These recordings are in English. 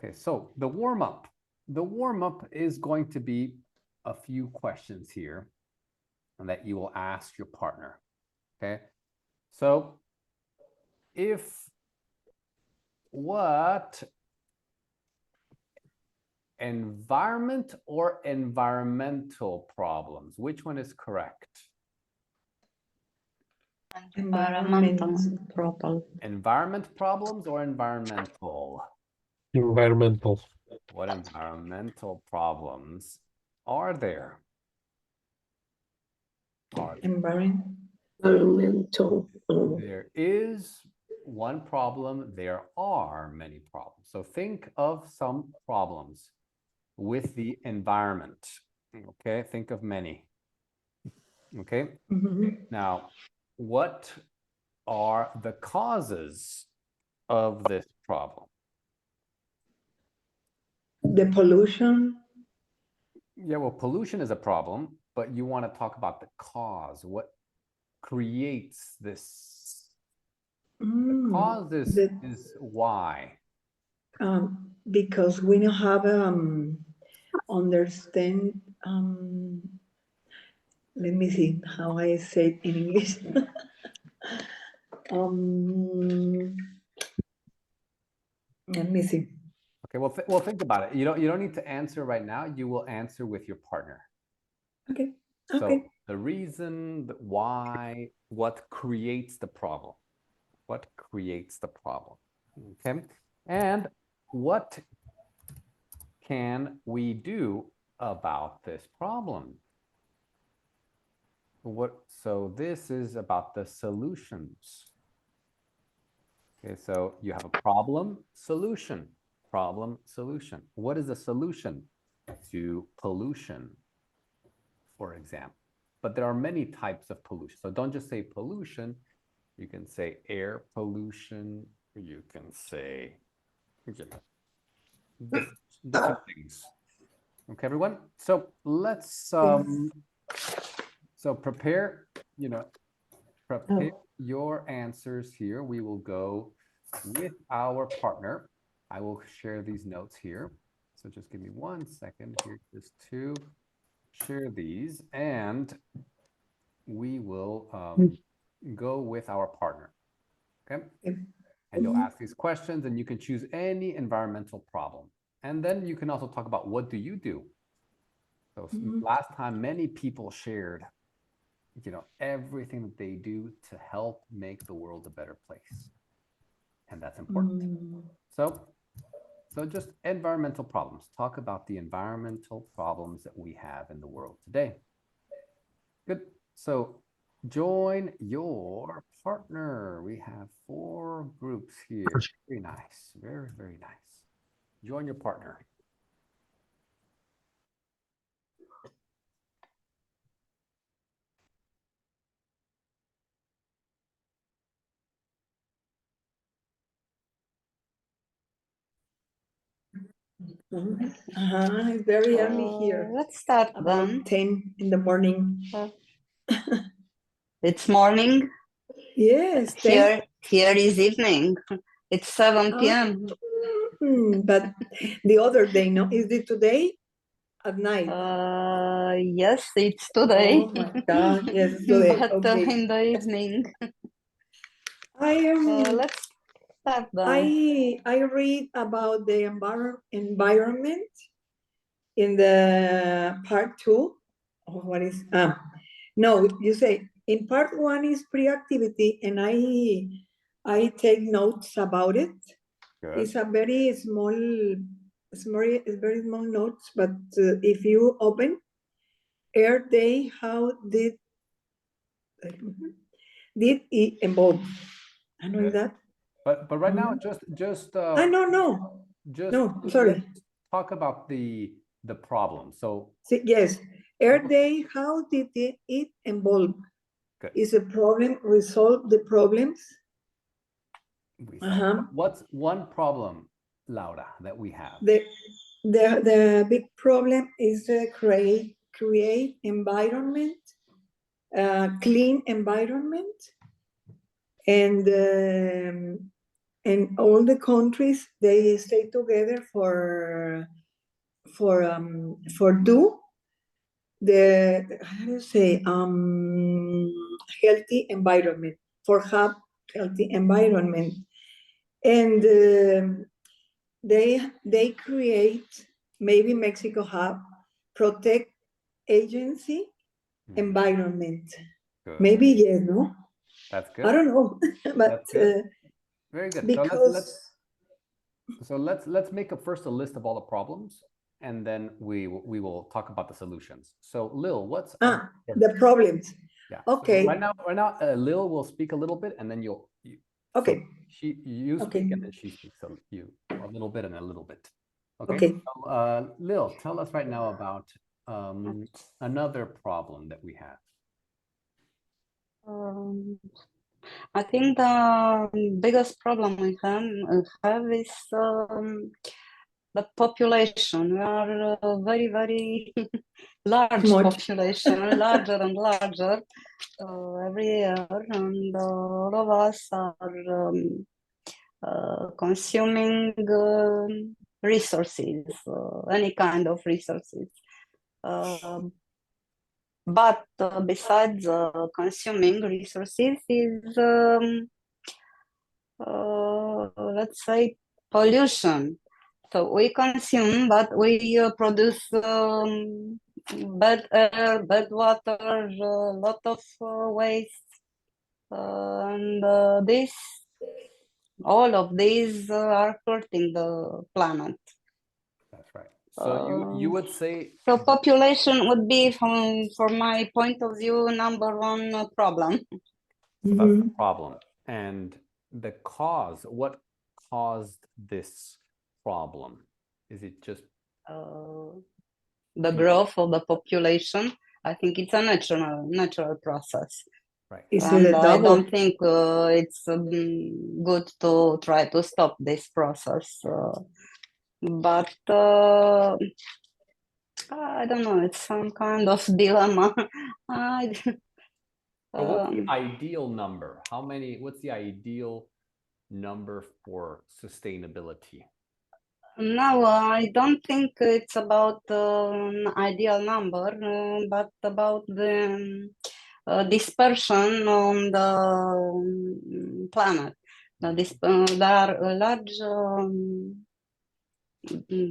Okay, so the warm-up. The warm-up is going to be a few questions here that you will ask your partner. Okay, so what environment or environmental problems? Which one is correct? Environmental problem. Environment problems or environmental? Environmental. What environmental problems are there? Environmental. There is one problem. There are many problems. So think of some problems with the environment. Okay, think of many. Okay. Now, what are the causes of this problem? The pollution. Yeah, well, pollution is a problem, but you want to talk about the cause. What creates this? The cause is why. Because we don't have understand. Let me see how I say it in English. Let me see. Okay, well, think about it. You don't need to answer right now. You will answer with your partner. Okay. So the reason, the why, what creates the problem? What creates the problem? Okay, and what can we do about this problem? So this is about the solutions. Okay, so you have a problem, solution, problem, solution. What is the solution to pollution, for example? But there are many types of pollution. So don't just say pollution. You can say air pollution. You can say different things. Okay, everyone. So let's so prepare, prepare your answers here. We will go with our partner. I will share these notes here. So just give me 1 second here just to share these, and we will go with our partner. Okay. And you'll ask these questions, and you can choose any environmental problem. And then you can also talk about what do you do? So last time, many people shared, everything that they do to help make the world a better place. And that's important. So just environmental problems. Talk about the environmental problems that we have in the world today. Good. So join your partner. We have 4 groups here. Very nice. Very, very nice. Join your partner. It's very early here. Let's start about then. 10 in the morning. It's morning. Yes, 10. Here is evening. It's 7 p.m. But the other day, no? Is it today at night? Yes, it's today. Oh my God, yes, it's today. But Okay. in the evening. Let's start then. I read about the environment in the part 2. Oh, what is no, you say in part 1 is pre-activity, and I take notes about it. Good. It's a very small notes, but if you open Earth Day, how did it evolve? I know that. But right now, just sorry. Talk about the problem. So yes, Earth Day, how did it evolve? Good. Is a problem resolve the problems? What's one problem, Laura, that we have? The big problem is create environment, clean environment, and and all the countries, they stay together for do the, how do you say, healthy environment, for have healthy environment. And they create, maybe Mexico have protect agency environment. Good. Maybe yes, no? That's good. I don't know, but That's good. Very good. because So let's make first a list of all the problems, and then we will talk about the solutions. So Lil, what's the problems. yeah. Okay. So right now, Lil will speak a little bit, and then you Okay. so you Okay. speak, and then she speaks a little bit and a little bit. Okay. Okay. So, Lil, tell us right now about another problem that we have. I think the biggest problem we have is the population. We are a very, very large population, larger and larger every year, and all of us are consuming resources, any kind of resources. But besides consuming resources is, let's say, pollution. So we consume, but we produce bad air, bad water, a lot of waste, and all of these are hurting the planet. That's right. So you would say so population would be, from my point of view, number one problem. So that's the problem. And the cause, what caused this problem? Is it just the growth of the population? I think it's a natural process. Right. And I don't think it's good to try to stop this process. But I don't know, it's some kind of dilemma. But what's the ideal number? What's the ideal number for sustainability? No, I don't think it's about an ideal number, but about the dispersion on the planet. There are large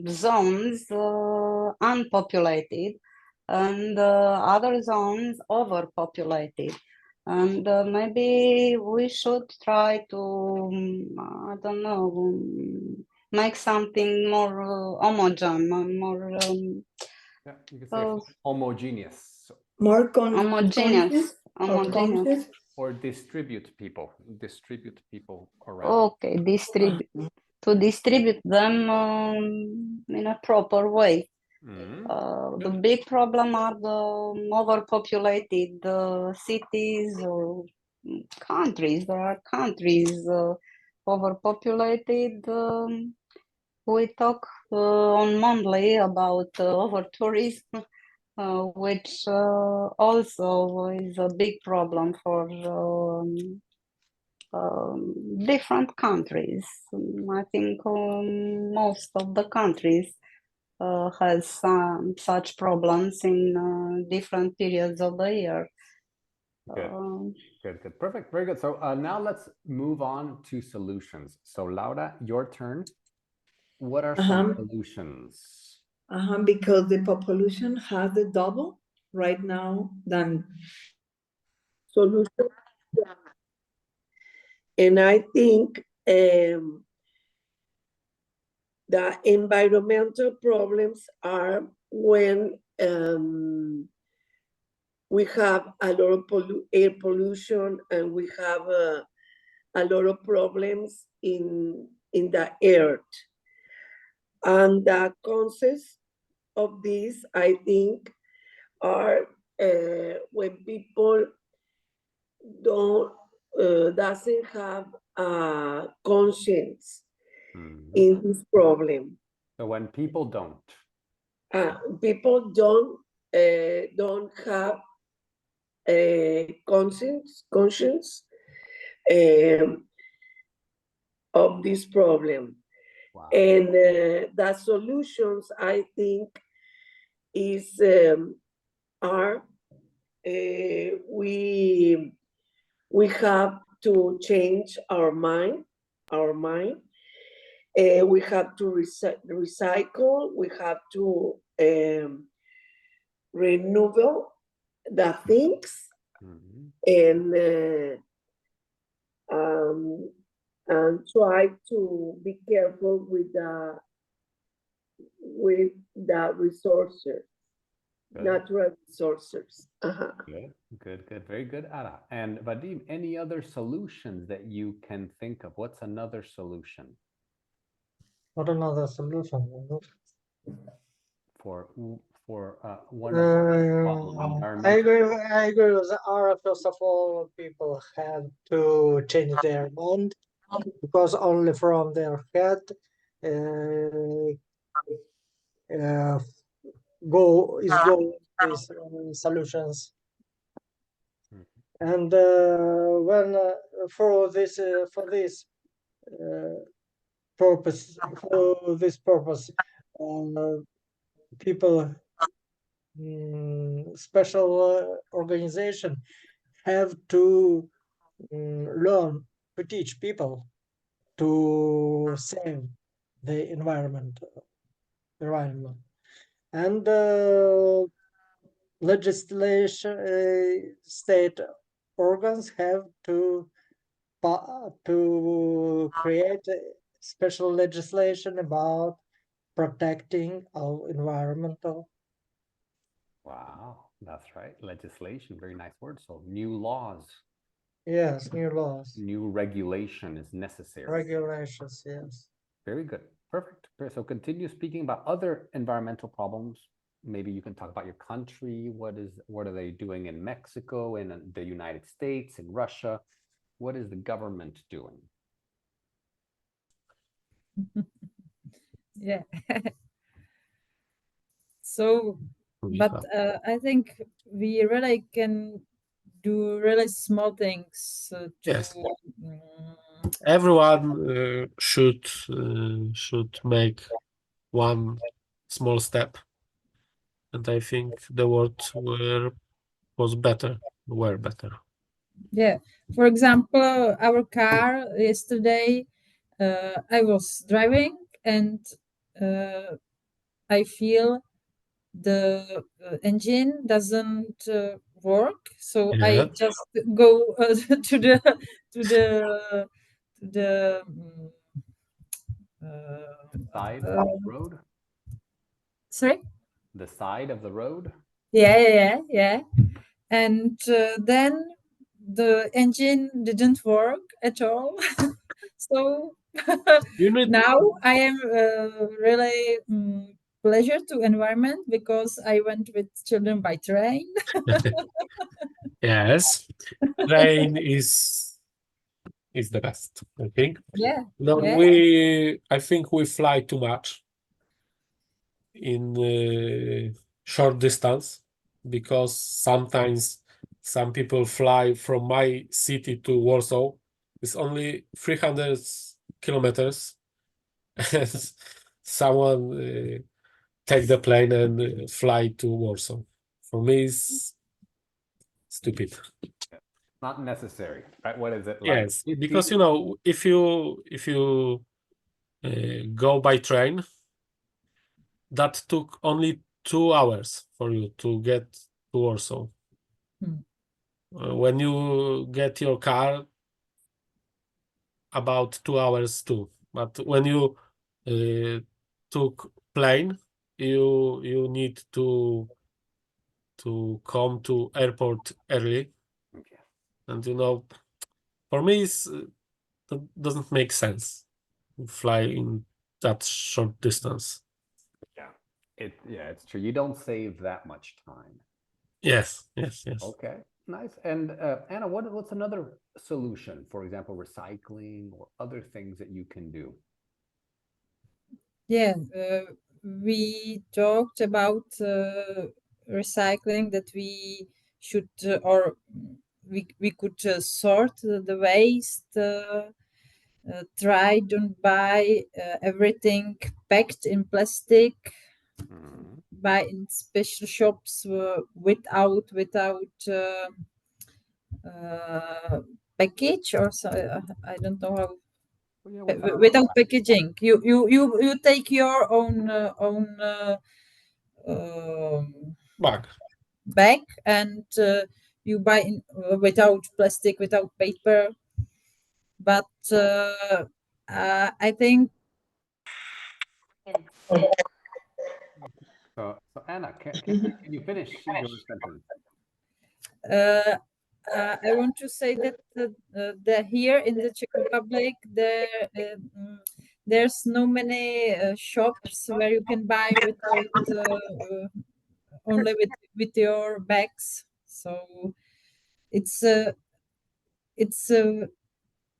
zones unpopulated, and other zones overpopulated. And maybe we should try to, I don't know, make something more homogeneous, more yeah, you could say homogeneous. More homogeneous. Or distribute people around. Okay, to distribute them in a proper way. The big problem are the overpopulated cities or countries. There are countries overpopulated. We talk on monthly about over tourism, which also is a big problem for different countries. I think most of the countries has such problems in different periods of the year. Good. Perfect. Very good. So now let's move on to solutions. So Laura, your turn. What are some solutions? Because the population has the double right now than solution. And I think the environmental problems are when we have a lot of air pollution, and we have a lot of problems in the earth. And the causes of this, I think, are when people doesn't have a conscience in this problem. So when people don't have a conscience, of this problem. Wow. And the solutions, I think, is are we have to change our mind. We have to recycle. We have to renew the things Mhm. and try to be careful with the resources, Good. natural resources. Good. Very good, Ara. And Vadim, any other solutions that you can think of? What's another solution What another solution? for one of the problem, I environmental? agree with Ara. First of all, people have to change their mind because only from their head uh, uh, go these solutions. Mhm. And when for this purpose, people special organization have to learn to teach people to save the environment and legislation state organs have to create special legislation about protecting our environmental. Wow, that's right. Legislation, very nice word. So new laws, Yes, new laws, new regulation is necessary. regulations. Yes. Very good. Perfect. So continue speaking about other environmental problems. Maybe you can talk about your country. What are they doing in Mexico, in the United States, in Russia? What is the government doing? Yeah. So, but I think we really can do really small things to Yes. mm, Everyone should make one small step, and I think the world were better. yeah. For example, our car yesterday, I was driving and I feel the engine doesn't work, so I Yeah. just go to the to the to the Side uh, of the road? sorry. The side of the road? Yeah. And then the engine didn't work at all. So You need now I am really pleasure to environment because I went with children by train. yes. Train is the best, I think. Yeah, No, yeah. I think we fly too much in short distance because sometimes some people fly from my city to Warsaw. It's only 300 kilometers, and someone take the plane and fly to Warsaw. For me, it's stupid. Not necessary, right? What is it like? Yes, because if you go by train, that took only 2 hours for you to get to Warsaw. When you get your car, about 2 hours too. But when you took plane, you need to come to airport early, Okay. and for me, that doesn't make sense to fly in that short distance. It's true. You don't save that much time. Yes. Okay, nice. And Anna, what's another solution? For example, recycling or other things that you can do? Yeah, we talked about recycling that we should or we could sort the waste try, don't buy everything packed in plastic. Buy in special shops without package, or so, I don't know how. Without packaging, you take your own bag, and you buy in without plastic, without paper. But I think So Anna, can you finish your sentence? I want to say that the here in the Czech Republic, there's no many shops where you can buy without only with your bags. So it's it's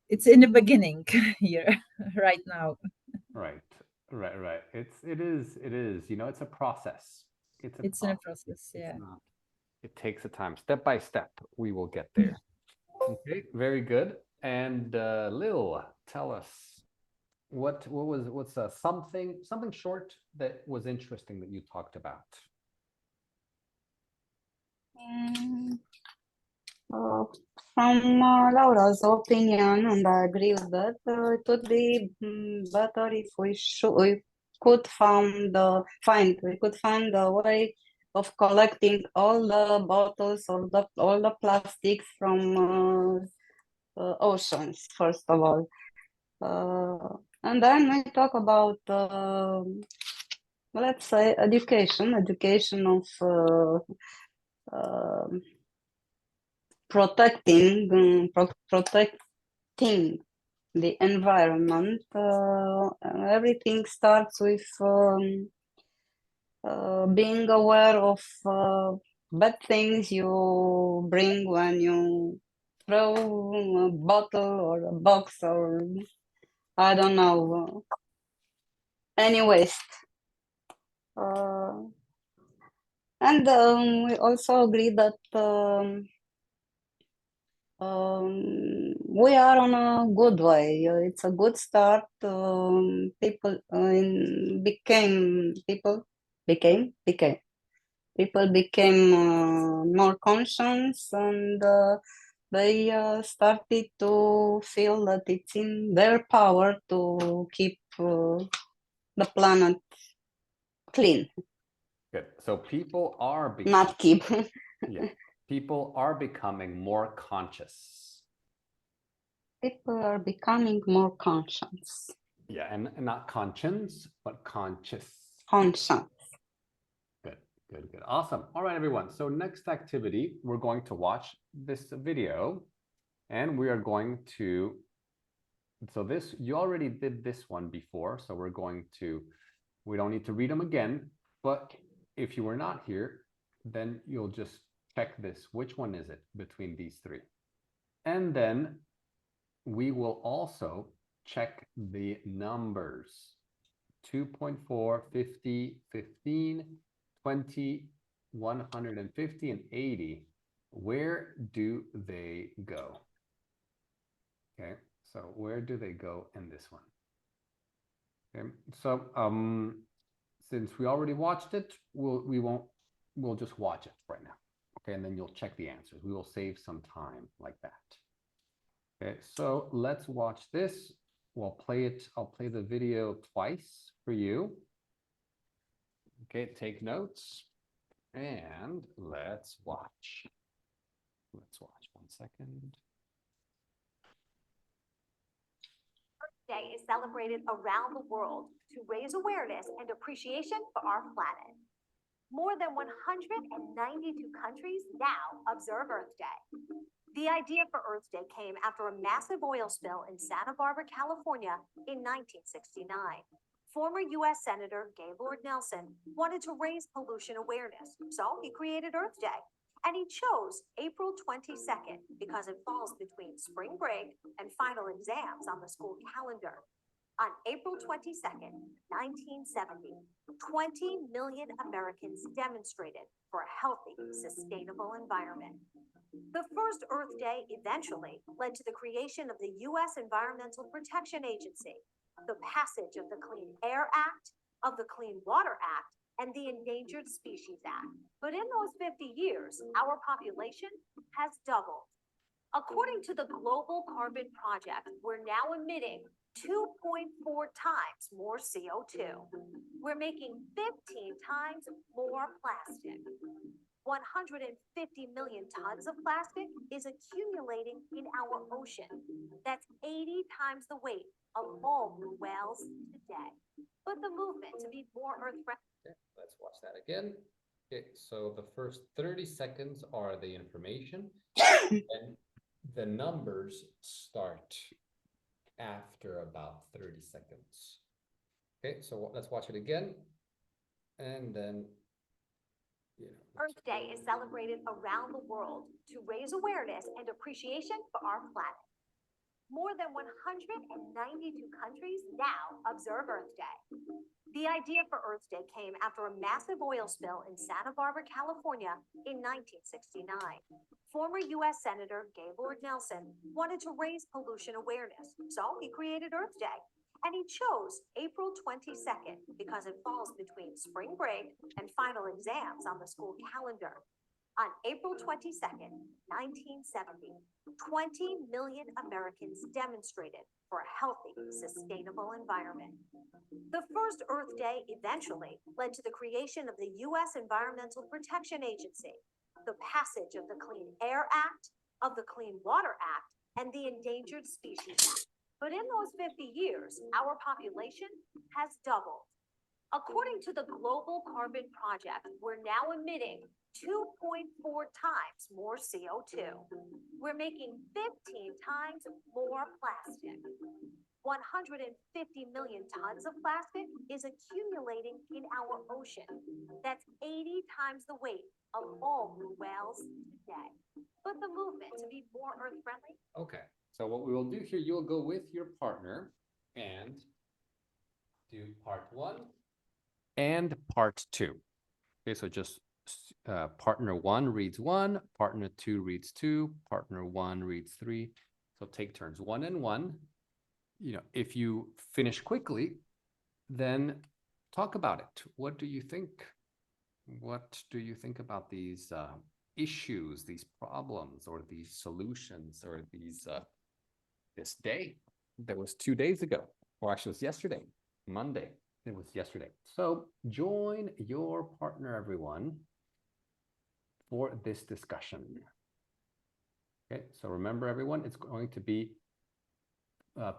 it's in the beginning here right now. Right. It is. You know, it's a process. It's in a process. process, yeah. It takes a time. Step by step, we will get there. Okay, very good. And Lil, tell us what's something short that was interesting that you talked about. From Laura's opinion, and I agree with that, it would be better if we could find a way of collecting all the bottles or all the plastics from oceans, first of all. And then we talk about, let's say, education of protecting the environment. Everything starts with being aware of bad things you bring when you throw a bottle or a box or I don't know, any waste. And we also agree that we are on a good way. It's a good start. People became more conscious, and they started to feel that it's in their power to keep the planet clean. Good. So people are Not keep. Yeah. People are becoming more conscious. People are becoming more conscious. Yeah, and not conscience, but conscious. Conscious. Good. Awesome. All right, everyone. So next activity, we're going to watch this video, and we are going to, so this, you already did this one before, so we don't need to read them again, but if you were not here, then you'll just check this. Which one is it between these three? And then we will also check the numbers. 2.4, 50, 15, 20, 150, and 80. Where do they go? Okay, so where do they go in this one? Okay, so since we already watched it, we'll just watch it right now. Okay, and then you'll check the answers. We will save some time like that. Okay, so let's watch this. We'll play it. I'll play the video twice for you. Okay, take notes and let's watch. Let's watch 1 second. Earth Day is celebrated around the world to raise awareness and appreciation for our planet. More than 192 countries now observe Earth Day. The idea for Earth Day came after a massive oil spill in Santa Barbara, California in 1969. Former U.S. Senator Gaylord Nelson wanted to raise pollution awareness, so he created Earth Day. And he chose April 22nd because it falls between spring break and final exams on the school calendar. On April 22nd, 1970, 20 million Americans demonstrated for a healthy, sustainable environment. The first Earth Day eventually led to the creation of the U.S. Environmental Protection Agency, the passage of the Clean Air Act, of the Clean Water Act, and the Endangered Species Act. But in those 50 years, our population has doubled. According to the Global Carbon Project, we're now emitting 2.4 times more CO2. We're making 15 times more plastic. 150 million tons of plastic is accumulating in our ocean. That's 80 times the weight of all blue whales today. But the movement to be more earth-friendly. Okay, let's watch that again. Okay, so the first 30 seconds are the information, and the numbers start after about 30 seconds. Okay, so let's watch it again, and then Earth Day is celebrated around the world to raise awareness and appreciation for our planet. More than 192 countries now observe Earth Day. The idea for Earth Day came after a massive oil spill in Santa Barbara, California in 1969. Former U.S. Senator Gaylord Nelson wanted to raise pollution awareness, so he created Earth Day. And he chose April 22nd because it falls between spring break and final exams on the school calendar. On April 22nd, 1970, 20 million Americans demonstrated for a healthy, sustainable environment. The first Earth Day eventually led to the creation of the U.S. Environmental Protection Agency, the passage of the Clean Air Act, of the Clean Water Act, and the Endangered Species Act. But in those 50 years, our population has doubled. According to the Global Carbon Project, we're now emitting 2.4 times more CO2. We're making 15 times more plastic. 150 million tons of plastic is accumulating in our ocean. That's 80 times the weight of all blue whales today. But the movement to be more earth-friendly. okay, so what we will do here, you'll go with your partner and do part 1 and part 2. Okay, so just partner 1 reads 1, partner 2 reads 2, partner 1 reads 3. So take turns 1 and 1. If you finish quickly, then talk about it. What do you think? What do you think about these issues, these problems, or these solutions, or these this day that was 2 days ago, or actually it was yesterday, Monday. It was yesterday. So join your partner, everyone, for this discussion. Okay, so remember, everyone, it's going to be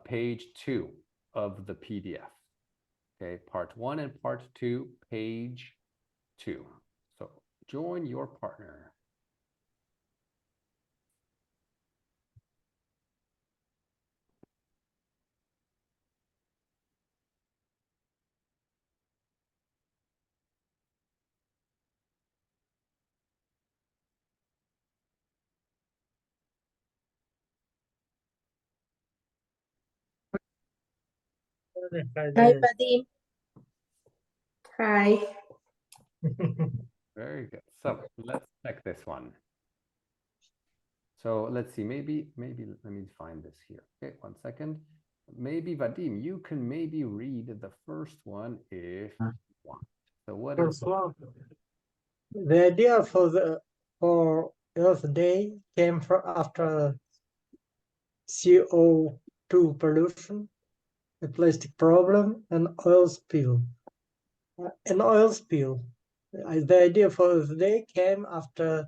page 2 of the PDF. Okay, part 1 and part 2, page 2. So join your partner. Hi, buddy. Hi. Very good. So let's check this one. So let's see, maybe let me find this here. Okay, 1 second. Maybe Vadim, you can maybe read the first one if you want. So what is First one, the idea for Earth Day came after CO2 pollution, a plastic problem, and oil spill. An oil spill. The idea for Earth Day came after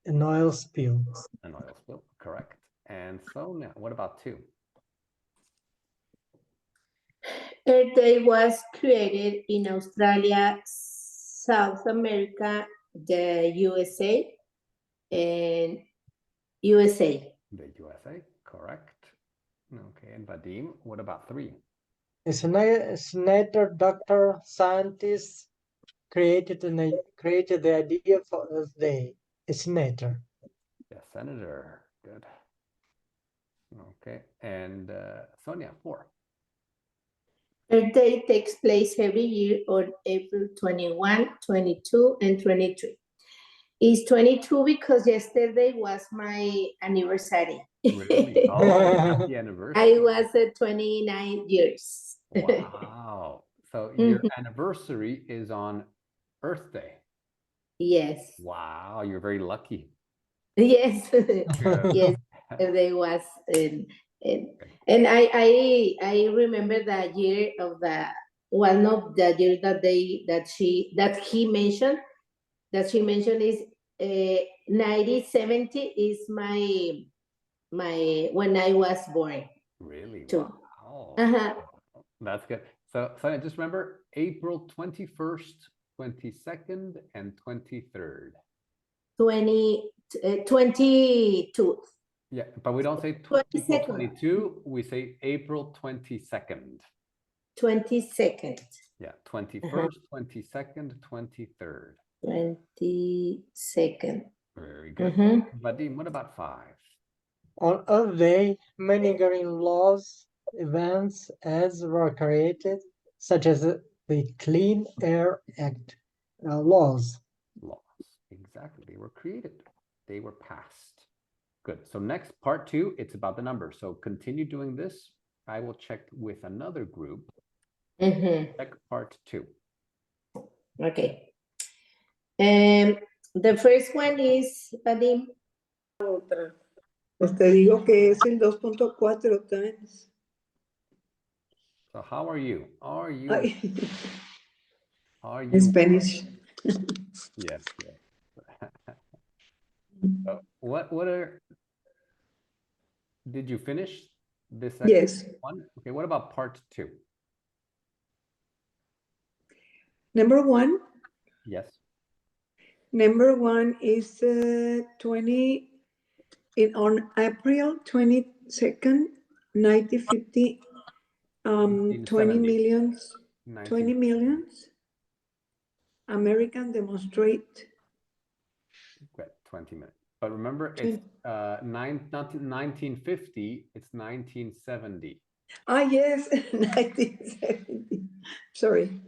an oil spill. an oil spill? Correct. And so now, what about 2? Earth Day was created in Australia, South America, the USA, and USA. The USA, correct. Okay, and Vadim, what about 3? A senator, doctor, scientist created the idea for Earth Day. A senator. Yeah, senator. Good. Okay, and Sonia, 4. Earth Day takes place every year on April 21, 22, and 23. It's 22 because yesterday was my anniversary. Really? Oh, happy I anniversary. was 29 years. Wow. So your anniversary is on Earth Day. Yes. Wow, you're very lucky. Yes. Good. Yes. There was, and I remember the year of the one of the years that he mentioned is 1970 is my when I was born Really? too. Wow. Uh-huh. That's good. So Sonia, just remember April 21st, 22nd, and 23rd. 22. Yeah, but we don't say April 22, we say April 22nd. 22nd. Yeah, 21st, 22nd, 23rd. 22nd. Very good. Mhm. Vadim, what about 5? On Earth Day, many green laws, events, ads were created, such as the Clean Air Act laws. Laws. Exactly. They were created. They were passed. Good. So next, part 2, it's about the numbers. So continue doing this. I will check with another group. Check part 2. Okay. The first one is, Vadim. Otra. Pues te digo que es el 2.4 times. So how are you? Are you? Ay, Are in you? Spanish. Yes. Yes. So what are? Did you finish this Yes. one? Okay. What about part 2? Number 1. Yes. Number 1 is 20 on April 22nd, 1950. 20 1970. millions. 19. 20 millions American demonstrate. Okay, 20 minutes. But remember, it's 1950. It's 1970. Ah, yes, 1970. Sorry.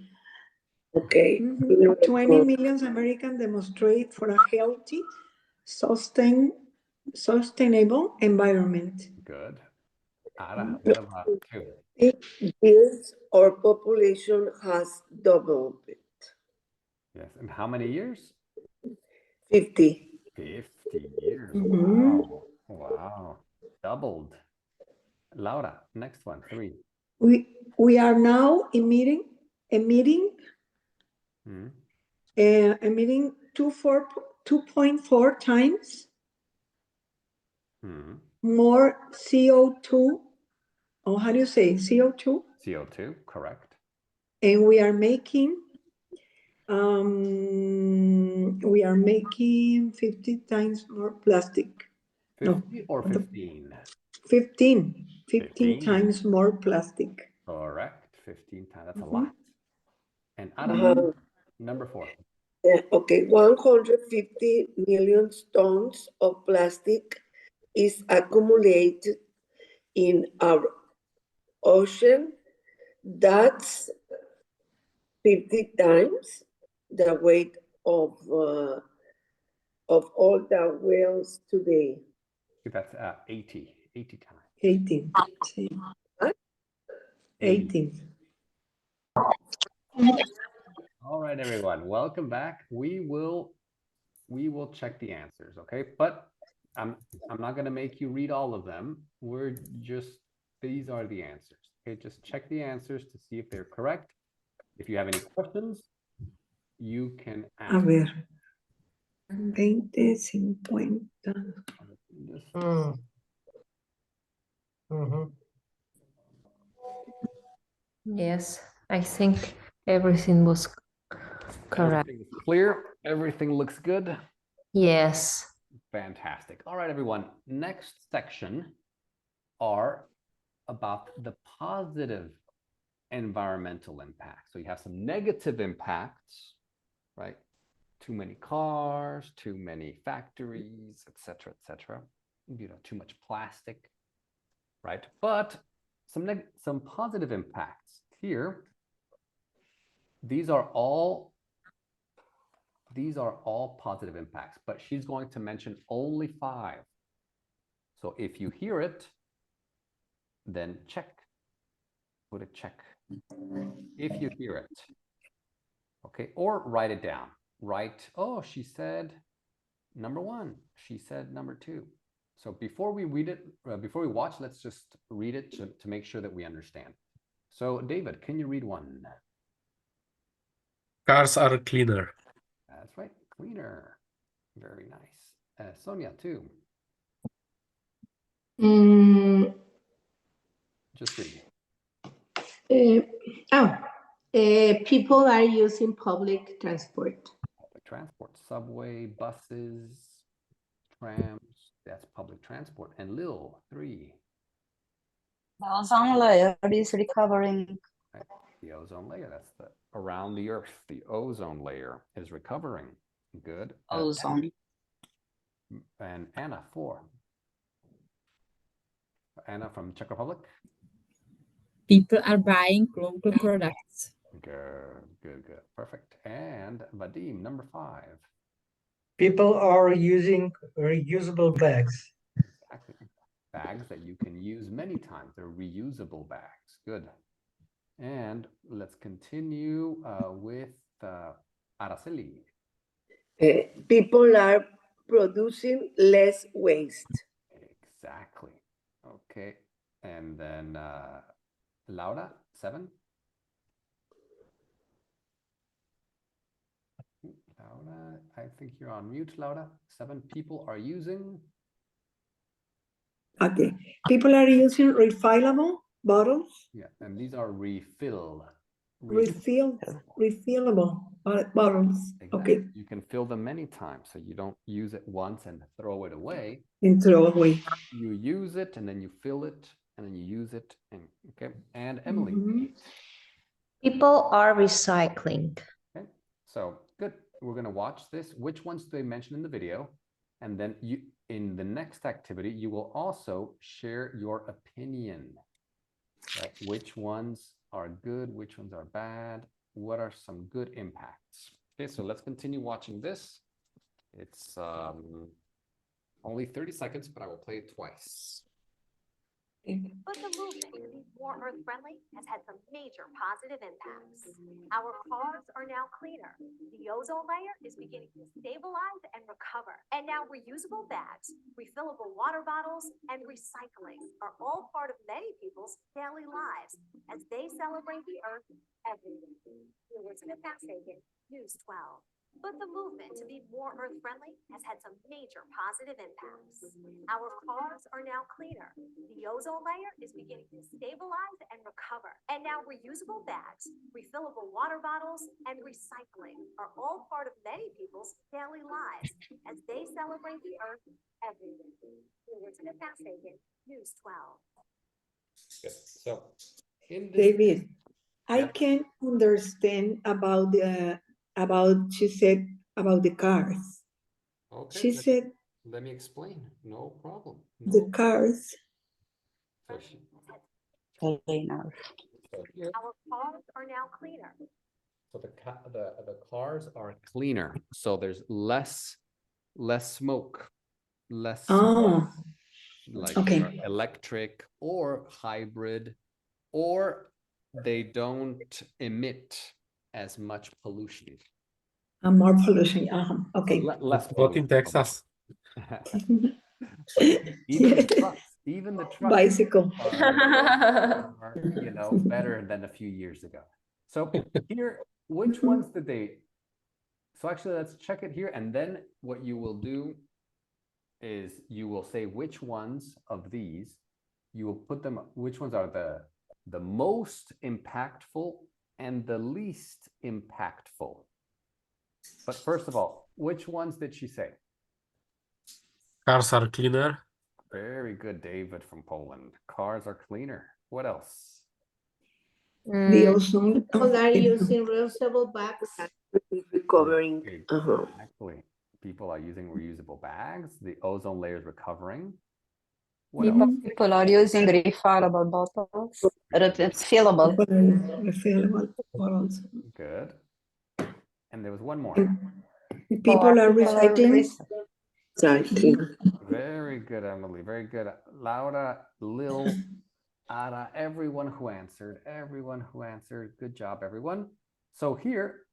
Okay. 20 millions American demonstrate for a healthy, sustainable environment. Good. Ara, what about 2? Years our population has doubled. Yes. And how many years? 50. 50 years. Mhm. Wow. Wow. Doubled. Laura, next one, 3. We are now emitting Hmm. emitting 2.4 times Hmm. more CO2. Oh, how do you say CO2? CO2, correct. And we are making 50 times more plastic. 50 or what the- 15? 15 15. times more plastic. Correct. 15 times. That's a lot. And Ara, Uh-huh. number 4. Yeah, okay, 150 million tons of plastic is accumulated in our ocean. That's 50 times the weight of all the whales today. That's 80 times. 18. What? 18. All right, everyone, welcome back. We will check the answers, okay? But I'm not going to make you read all of them. These are the answers. Okay, just check the answers to see if they're correct. If you have any questions, you can A ask. ver. 20, 50. Just Yes, I think everything was correct. everything is clear. Everything looks good. Yes. Fantastic. All right, everyone. Next section are about the positive environmental impact. So you have some negative impacts, right? Too many cars, too many factories, etc., etc. Too much plastic, right? But some positive impacts here. These are all These are all positive impacts, but she's going to mention only 5. So if you hear it, then check. Put a check. If you hear it. Okay, or write it down. Write, oh, she said number 1. She said number 2. So before we read it, before we watch, let's just read it to make sure that we understand. So David, can you read 1? Cars are cleaner. That's right, cleaner. Very nice. Sonia, 2. Just read. People are using public transport. Public transport, subway, buses, trams, that's public transport. And Lil, 3. The ozone layer is recovering. Right. The ozone layer, that's the around the Earth. The ozone layer is recovering. Good. Ozone. And Anna, 4. Anna from Czech Republic. People are buying local products. Good. Perfect. And Vadim, number 5. People are using reusable bags. Exactly. Bags that you can use many times. They're reusable bags. Good. And let's continue with Araceli. People are producing less waste. Exactly. Okay. And then Laura, 7. Laura, I think you're on mute, Laura. 7 people are using. Okay. People are using refillable bottles. Yeah, and these are refillable bottles. Exactly. Okay. You can fill them many times, so you don't use it once and throw it away. And throw away. You use it and then you fill it and then you use it. And okay. And Emily, 8. People are recycling. Okay. So good. We're going to watch this. Which ones do they mention in the video? And then you, in the next activity, you will also share your opinion. Right? Which ones are good? Which ones are bad? What are some good impacts? Okay, so let's continue watching this. It's only 30 seconds, but I will play it twice. But the movement to be more earth-friendly has had some major positive impacts. Our cars are now cleaner. The ozone layer is beginning to stabilize and recover. And now reusable bags, refillable water bottles, and recycling are all part of many people's daily lives as they celebrate the earth every day. Elizabeth Bastagen, News 12. But the movement to be more earth-friendly has had some major positive impacts. Our cars are now cleaner. The ozone layer is beginning to stabilize and recover. And now reusable bags, refillable water bottles, and recycling are all part of many people's daily lives as they celebrate the earth every day. Elizabeth Bastagen, News 12. Good. So, in this David, I can understand about she said about the cars. Okay, She said let me explain. No problem. the cars. So Cleaner. here, Our cars are now cleaner. so the cars are cleaner. So there's less smoke, less Oh, like okay. they're electric or hybrid, or they don't emit as much pollution. More pollution. Okay. Less Not in pollution. Texas. Even the trucks Bicycle. are, you know, better than a few years ago. So here, which ones did they? So actually, let's check it here, and then what you will do is you will say which ones of these you will put them. Which ones are the most impactful and the least impactful? But first of all, which ones did she say? Cars are cleaner. Very good, David from Poland. Cars are cleaner. What else? The ozone. People are using reusable bags. Recovering. Exactly. People are using reusable bags. The ozone layer is recovering. What else? People are using refillable bottles. Refillable. Refillable bottles. Good. And there was one more. People are recycling. Very good, Emily. Very good. Laura, Lil, Ara, everyone who answered. Good job, everyone. So here,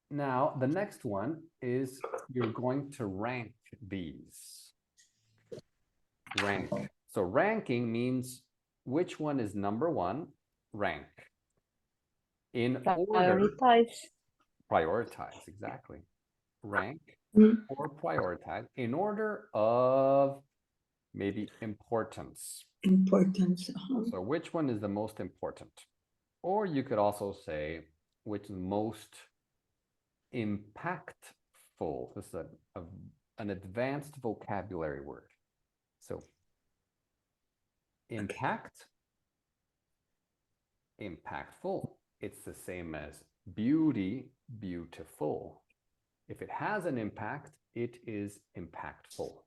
now the next one is you're going to rank these. Rank. So ranking means which one is number one, rank. In order. Prioritize, exactly. Rank or prioritize in order of maybe importance. Importance. So which one is the most important? Or you could also say which is most impactful. This is an advanced vocabulary word. So impact, impactful. It's the same as beauty, beautiful. If it has an impact, it is impactful.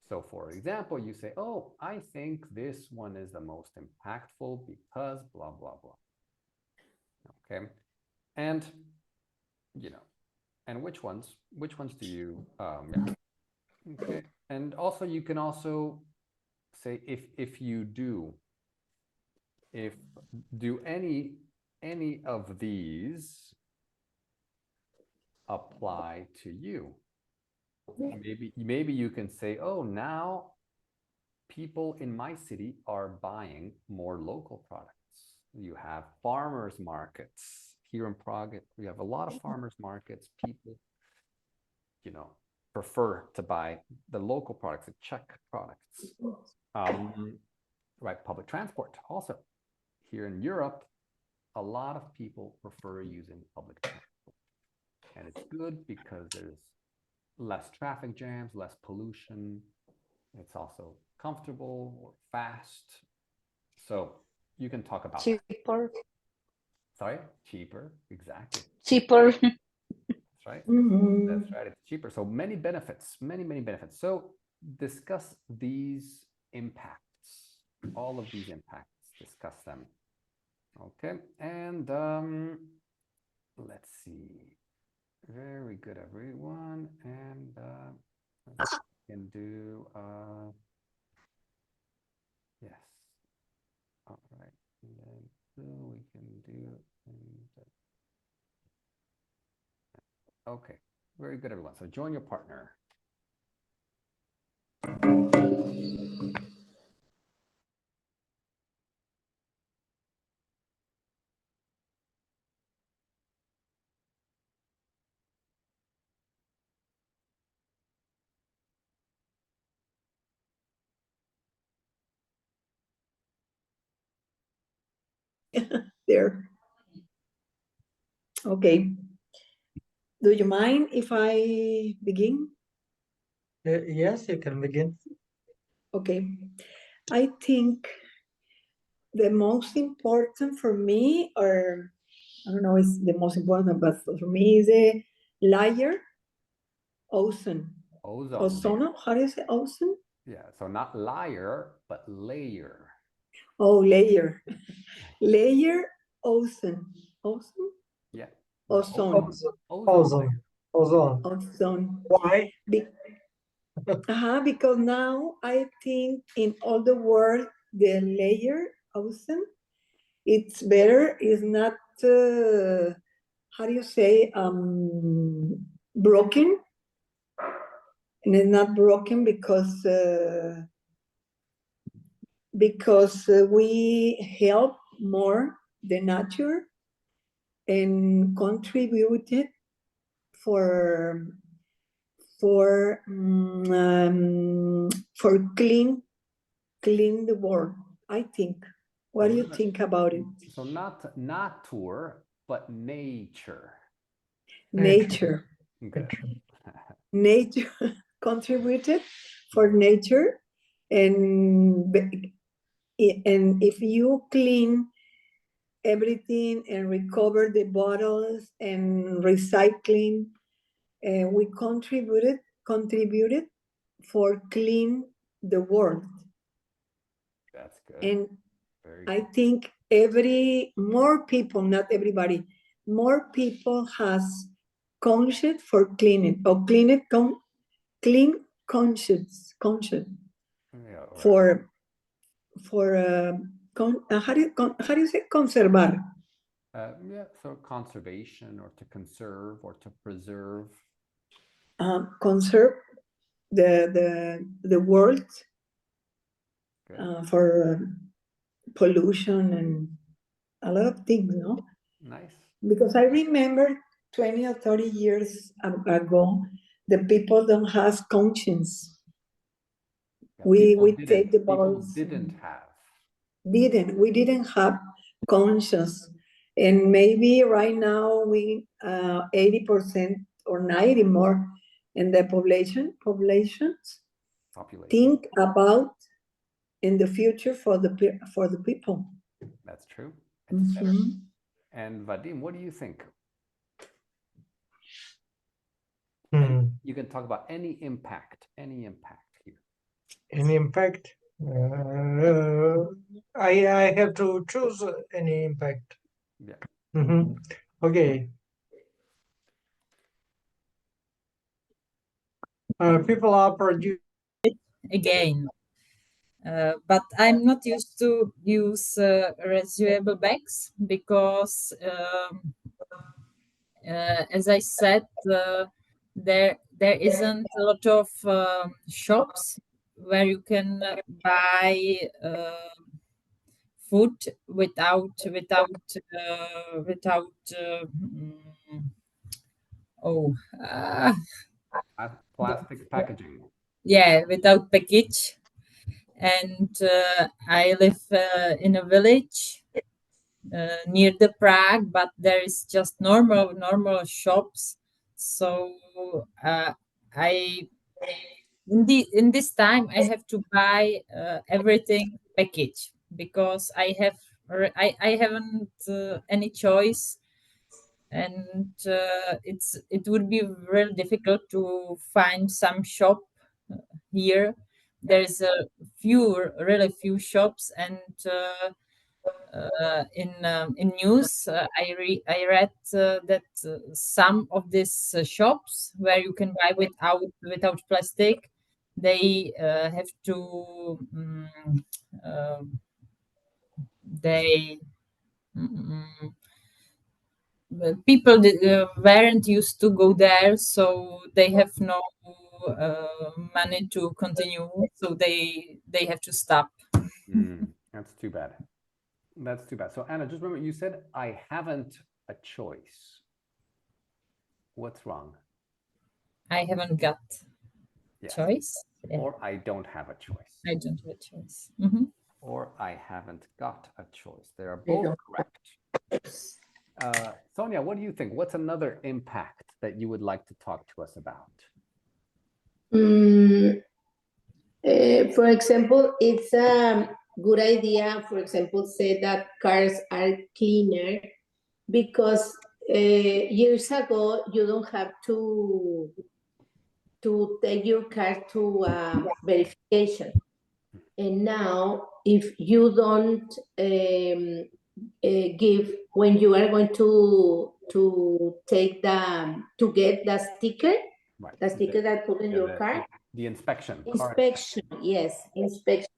So for example, you say, oh, I think this one is the most impactful because blah, blah, blah. Okay. And, you know, and which ones do you, yeah. Okay. And also, you can also say if you do, do any of these apply to you? Maybe you can say, oh, now people in my city are buying more local products. You have farmers markets here in Prague. We have a lot of farmers markets. People, you know, prefer to buy the local products, the Czech products. Right, public transport also. Here in Europe, a lot of people prefer using public transport. And it's good because there's less traffic jams, less pollution. It's also comfortable or fast. So you can talk about cheaper. Sorry, cheaper, exactly. Cheaper. That's right. That's right. It's cheaper. So many benefits, many benefits. So discuss these impacts, all of these impacts, discuss them. Okay. And let's see. Very good, everyone. And we can do yes. All right. And then we can do okay. Very good, everyone. So join your partner. There. Okay. Do you mind if I begin? Yes, you can begin. Okay. I think the most important for me, or I don't know, it's the most important, but for me is a layer, ozone. Ozone. Ozono? How do you say ozone? Yeah, so not liar, but layer. Oh, layer. Layer, ozone. Ozone? Yeah. Ozone. Ozone. Ozone. Why? Because now I think in all the world, the layer, ozone, it's better, it's not, how do you say, broken. And it's not broken because we help more the nature and contributed for clean the world, I think. What do you think about it? So not nature, but nature. Nature. Good. Nature contributed for nature, and if you clean everything and recover the bottles and recycling, we contributed for clean the world. That's good. And very I good. think more people, not everybody, more people has conscious for cleaning, or clean conscious Yeah, right. How do you say conservar? Yeah, so conservation or to conserve or to preserve. Conserve the world Good. for pollution and a lot of things, no? Nice. Because I remember 20 or 30 years ago, the people don't have conscience. Yeah, We people take the people balls. didn't have. We didn't have conscience, and maybe right now we 80% or 90 more in the populations think about in the future for the people. That's true. It's better. Mhm. And Vadim, what do you think? Hmm. You can talk about any impact here. Any impact? I have to choose any impact. Yeah. Mhm. Okay. People are producing. Again. But I'm not used to use reusable bags because, as I said, there isn't a lot of shops where you can buy food without oh Plastic packaging. yeah, without package. And I live in a village near the Prague, but there is just normal shops. So I in this time I have to buy everything package because I haven't any choice, and it would be really difficult to find some shop here. There's a really few shops, and in news I read that some of these shops where you can buy without plastic, they have to they mm, people weren't used to go there, so they have no money to continue, so they have to stop. That's too bad. That's too bad. So Anna, just remember, you said I haven't a choice. What's wrong? I haven't got Yes. choice. Yeah. Or I don't have a choice. I don't have a choice. Mhm. Or I haven't got a choice. They are both correct. Sonia, what do you think? What's another impact that you would like to talk to us about? For example, it's a good idea, for example, say that cars are cleaner because years ago you don't have to take your car to verification. And now, if you don't give, when you are going to take to get the sticker, Right. the sticker that put in your car, the inspection. inspection, yes, inspection.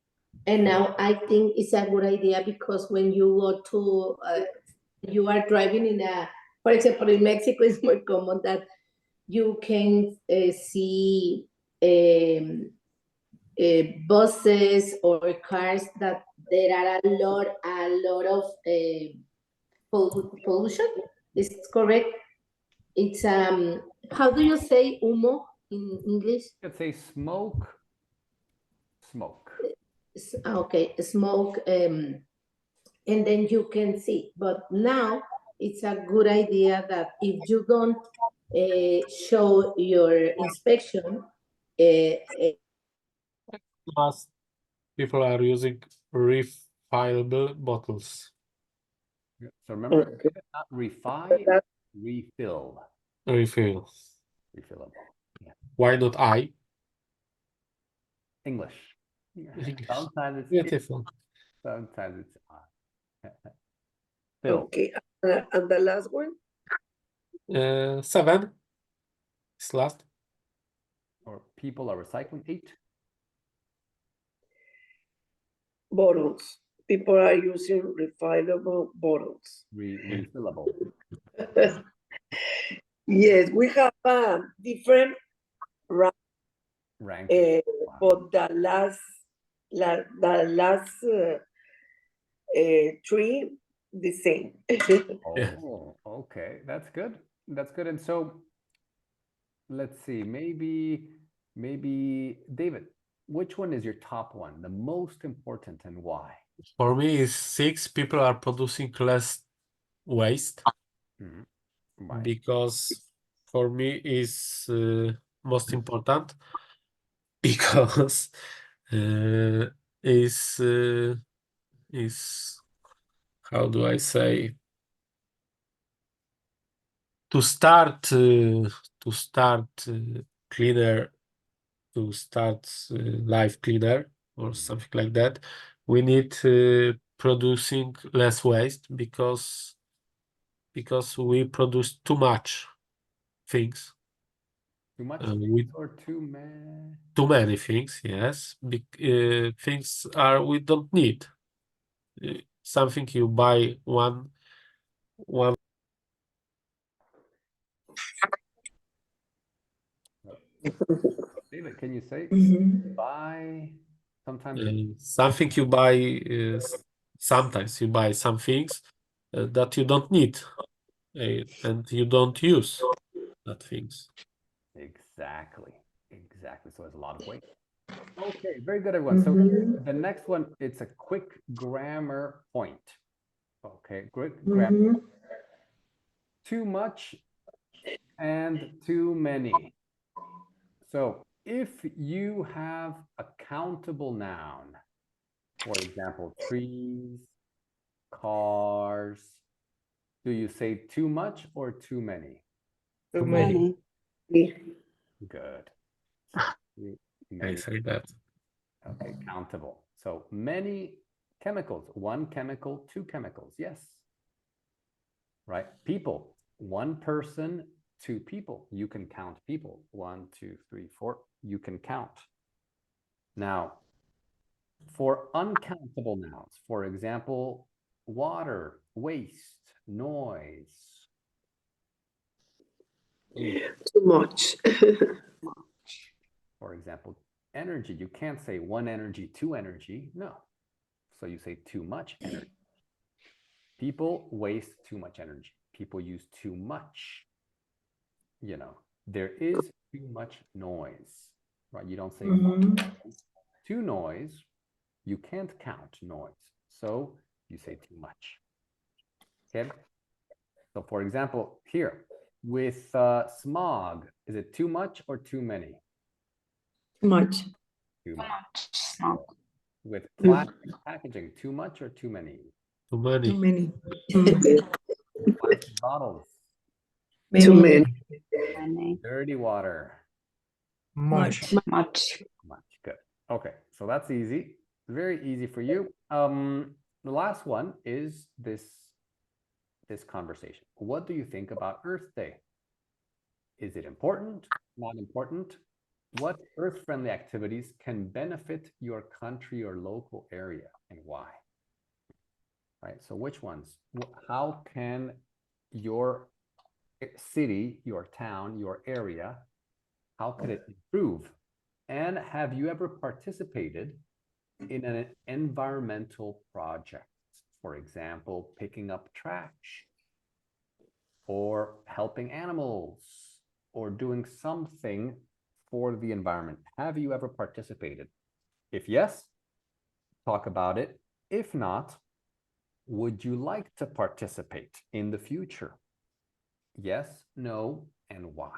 And now I think it's a good idea because when you go to, you are driving in for example, in Mexico, it's more common that you can see buses or cars that there are a lot of pollution. Is it correct? It's how do you say humo in English? Let's say smoke. Okay, smoke, and then you can see. But now it's a good idea that if you don't show your inspection, Plus, people are using refillable bottles. So remember, not refi, refill. Refill. Refillable. Yeah. Why not I? English. English. Sometimes it's Beautiful. sometimes it's I. Fill. Okay, and the last one? 7. It's last. Or people are recycling. 8. Bottles. People are using refillable bottles. Refillable. Yes, we have different Ranking. but the last three the same. Oh, okay. That's good. That's good. And so let's see, maybe David, which one is your top one, the most important, and why? For me, is 6 people are producing less waste Why? because for me is most important because is how do I say, to start cleaner, to start life cleaner or something like that, we need producing less waste because we produce too much things. Too much or too many things, yes. Things are we don't need. Something you buy one. David, can you say buy sometimes something you buy is sometimes you buy some things that you don't need and you don't use that things. Exactly. So there's a lot of waste. Okay, very good, everyone. So the next one, it's a quick grammar point. Okay, quick grammar. Too much and too many. So if you have a countable noun, for example, trees, cars, do you say too much or too many? Too many. Good. I say that. Okay, countable. So many chemicals, 1 chemical, 2 chemicals. Yes. Right. People, 1 person, 2 people. You can count people. 1, 2, 3, 4. You can count. Now, for uncountable nouns, for example, water, waste, noise. Too much. For example, energy. You can't say 1 energy, 2 energy. No. So you say too much energy. People waste too much energy. People use too much. You know, there is too much noise, right? You don't say too noise. You can't count noise. So you say too much. Okay. So for example, here with smog, is it too much or too many? Too much. Too much. With plastic packaging, too much or too many? Too many. Too many. Plastic bottles. Too many. Dirty water. Much. Much. Good. Okay, so that's easy. Very easy for you. The last one is this conversation. What do you think about Earth Day? Is it important? Not important? What Earth-friendly activities can benefit your country or local area, and why? Right. So which ones? How can your city, your town, your area, how could it improve? And have you ever participated in an environmental project? For example, picking up trash or helping animals or doing something for the environment. Have you ever participated? If yes, talk about it. If not, would you like to participate in the future? Yes, no, and why?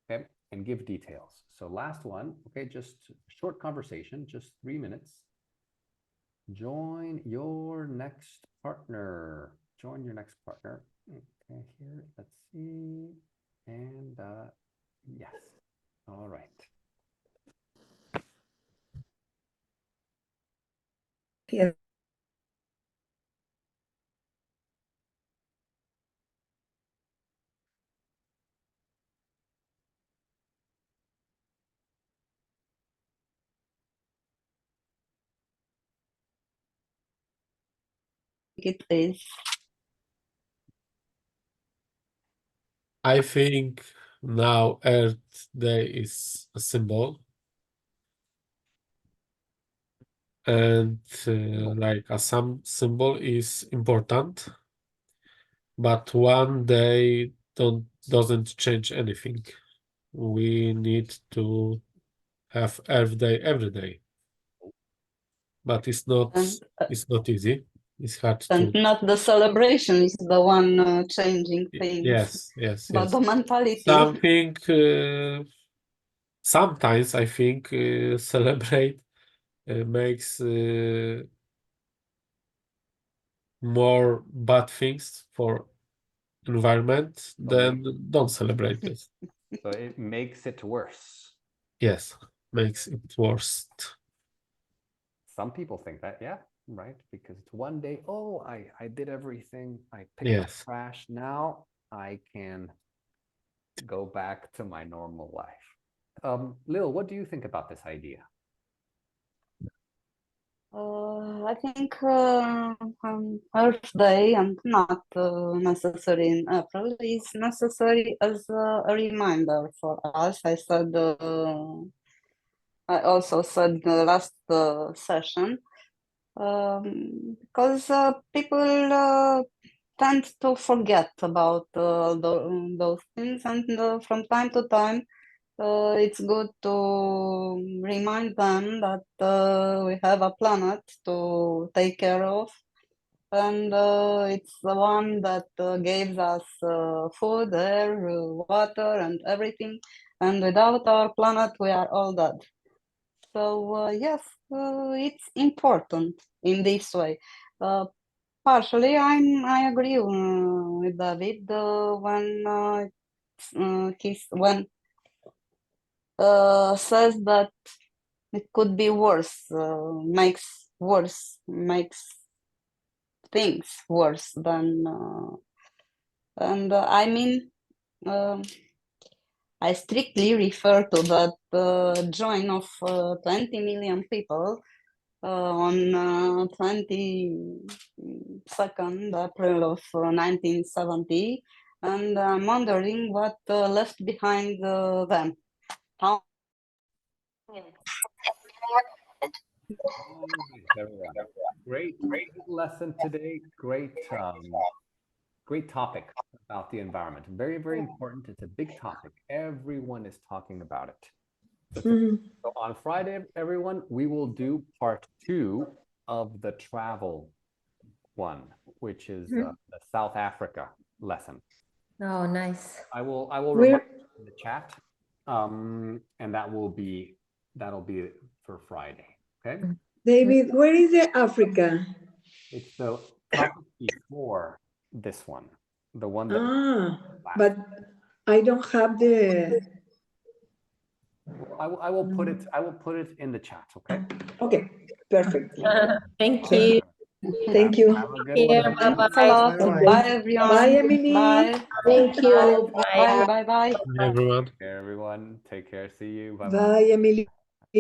Okay, and give details. So last one, okay, just short conversation, just 3 minutes. Join your next partner. Join your next partner. Okay, here, let's see. And yes, all right. Yes. it is. I think now Earth Day is a symbol, and like some symbol is important, but one day doesn't change anything. We need to have Earth Day every day, but it's not easy. It's hard And to. not the celebration is the one changing things, Yes. but the mentality. Something. Sometimes I think celebrate makes more bad things for environment than don't celebrate it. So it makes it worse. Yes, makes it worse. Some people think that, yeah, right? Because it's one day, oh, I did everything. I picked Yes. up trash. Now I can go back to my normal life. Lil, what do you think about this idea? I think Earth Day and not necessary in April is necessary as a reminder for us. I also said in the last session because people tend to forget about those things, and from time to time it's good to remind them that we have a planet to take care of, and it's the one that gives us food, air, water, and everything. And without our planet, we are all dead. So yes, it's important in this way. Partially, I agree with David when says that it could be worse, makes things worse than, and I mean, I strictly refer to that join of 20 million people on 22nd April of 1970, and I'm wondering what left behind them. How Everyone. Great lesson today. Great topic about the environment. Very, very important. It's a big topic. Everyone is talking about it. So on Friday, everyone, we will do part 2 of the travel one, which is the South Africa lesson. Oh, nice. I will remind you in the chat, and that'll be for Friday. Okay. David, where is the Africa? It's the topic before this one, the one that. But I don't have the. I will put it. I will put it in the chat. Okay. Okay. Perfect. Thank you. Thank you. Have a good one. Thanks a lot. Okay. Bye, everyone. Bye, Emily. Bye. Thank you. Bye. Bye. Bye. Everyone. Everyone, take care. See you. Bye. Bye, Emily.